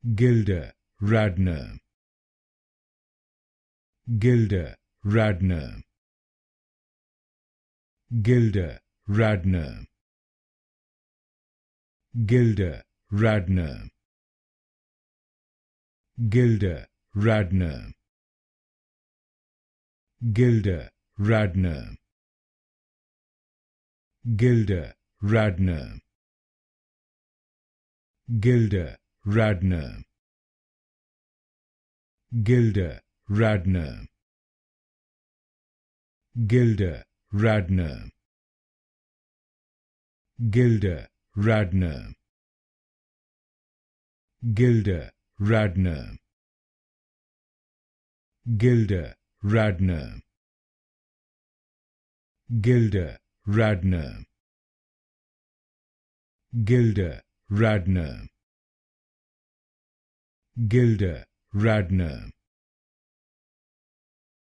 Gilda Radner, Gilda Radner, Gilda Radner, Gilda Radner, Gilda Radner, Gilda Radner, Gilda Radner, Gilda Radner, Gilda Radner, Gilda Radner, Gilda Radner, Gilda Radner, Gilda Radner, Gilda Radner, Gilda Radner, Gilda Radner,